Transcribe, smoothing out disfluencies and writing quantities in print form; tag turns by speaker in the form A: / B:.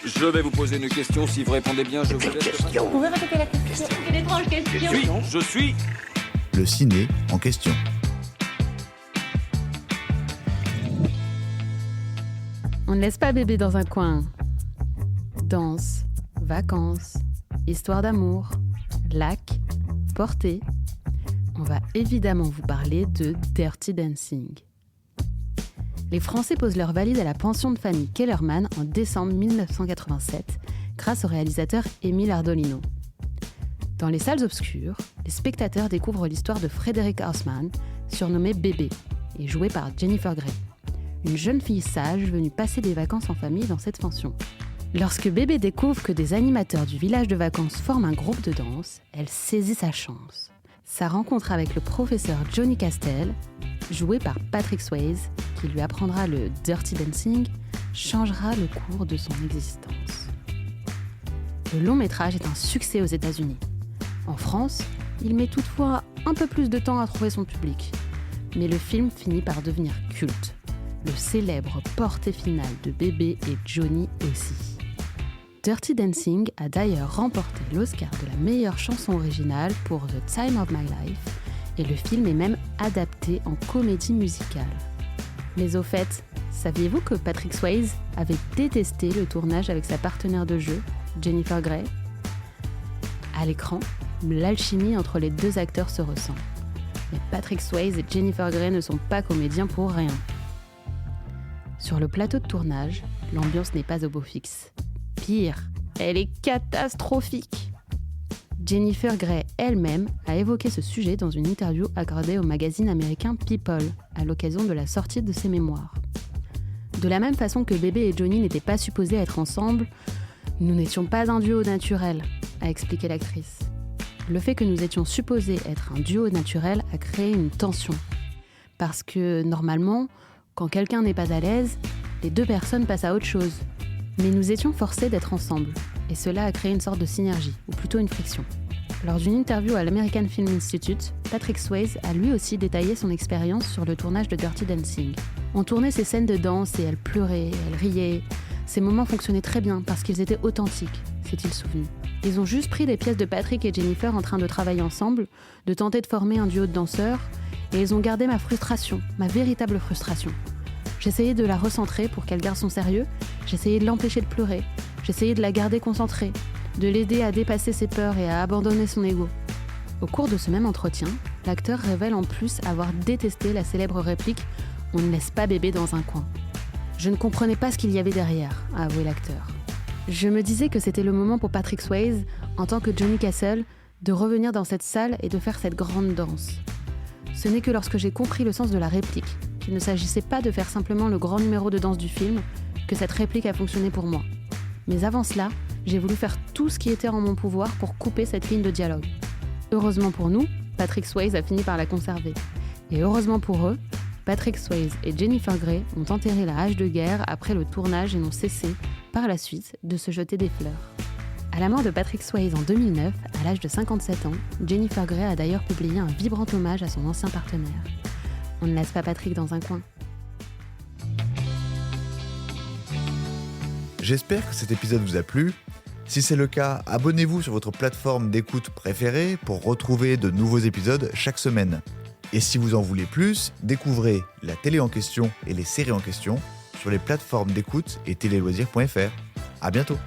A: Je vais vous poser une question. Si vous répondez bien, je vous laisse.
B: Vous pouvez répéter la question? C'est une étrange question.
A: Je suis.
C: Le ciné en question.
D: On ne laisse pas bébé dans un coin. Danse, vacances, histoire d'amour, lac, portée. On va évidemment vous parler de Dirty Dancing. Les Français posent leur valise à la pension de famille Kellerman en décembre 1987 grâce au réalisateur Émile Ardolino. Dans les salles obscures, les spectateurs découvrent l'histoire de Frédéric Haussmann, surnommé Bébé, et joué par Jennifer Grey, une jeune fille sage venue passer des vacances en famille dans cette pension. Lorsque Bébé découvre que des animateurs du village de vacances forment un groupe de danse, elle saisit sa chance. Sa rencontre avec le professeur Johnny Castle, joué par Patrick Swayze, qui lui apprendra le Dirty Dancing, changera le cours de son existence. Le long métrage est un succès aux États-Unis. En France, il met toutefois un peu plus de temps à trouver son public. Mais le film finit par devenir culte. Le célèbre portée finale de Bébé et Johnny aussi. Dirty Dancing a d'ailleurs remporté l'Oscar de la meilleure chanson originale pour The Time of My Life, et le film est même adapté en comédie musicale. Mais au fait, saviez-vous que Patrick Swayze avait détesté le tournage avec sa partenaire de jeu, Jennifer Grey ? À l'écran, l'alchimie entre les deux acteurs se ressent. Mais Patrick Swayze et Jennifer Grey ne sont pas comédiens pour rien. Sur le plateau de tournage, l'ambiance n'est pas au beau fixe. Pire, elle est catastrophique. Jennifer Grey elle-même a évoqué ce sujet dans une interview accordée au magazine américain People à l'occasion de la sortie de ses mémoires. De la même façon que Bébé et Johnny n'étaient pas supposés être ensemble, nous n'étions pas un duo naturel, a expliqué l'actrice. Le fait que nous étions supposés être un duo naturel a créé une tension. Parce que, normalement, quand quelqu'un n'est pas à l'aise, les deux personnes passent à autre chose. Mais nous étions forcés d'être ensemble, et cela a créé une sorte de synergie, ou plutôt une friction. Lors d'une interview à l'American Film Institute, Patrick Swayze a lui aussi détaillé son expérience sur le tournage de Dirty Dancing. On tournait ces scènes de danse et elle pleurait, elle riait. Ces moments fonctionnaient très bien parce qu'ils étaient authentiques, s'est-il souvenu. Ils ont juste pris les pièces de Patrick et Jennifer en train de travailler ensemble, de tenter de former un duo de danseurs, et ils ont gardé ma frustration, ma véritable frustration. J'essayais de la recentrer pour qu'elle garde son sérieux, j'essayais de l'empêcher de pleurer, j'essayais de la garder concentrée, de l'aider à dépasser ses peurs et à abandonner son ego. Au cours de ce même entretien, l'acteur révèle en plus avoir détesté la célèbre réplique « On ne laisse pas bébé dans un coin ». Je ne comprenais pas ce qu'il y avait derrière, a avoué l'acteur. Je me disais que c'était le moment pour Patrick Swayze, en tant que Johnny Castle, de revenir dans cette salle et de faire cette grande danse. Ce n'est que lorsque j'ai compris le sens de la réplique, qu'il ne s'agissait pas de faire simplement le grand numéro de danse du film, que cette réplique a fonctionné pour moi. Mais avant cela, j'ai voulu faire tout ce qui était en mon pouvoir pour couper cette ligne de dialogue. Heureusement pour nous, Patrick Swayze a fini par la conserver. Et heureusement pour eux, Patrick Swayze et Jennifer Grey ont enterré la hache de guerre après le tournage et n'ont cessé, par la suite, de se jeter des fleurs. À la mort de Patrick Swayze en 2009, à l'âge de 57 ans, Jennifer Grey a d'ailleurs publié un vibrant hommage à son ancien partenaire. On ne laisse pas Patrick dans un coin.
C: J'espère que cet épisode vous a plu. Si c'est le cas, abonnez-vous sur votre plateforme d'écoute préférée pour retrouver de nouveaux épisodes chaque semaine. Et si vous en voulez plus, découvrez la télé en question et les séries en question sur les plateformes d'écoute et téléloisirs.fr. À bientôt.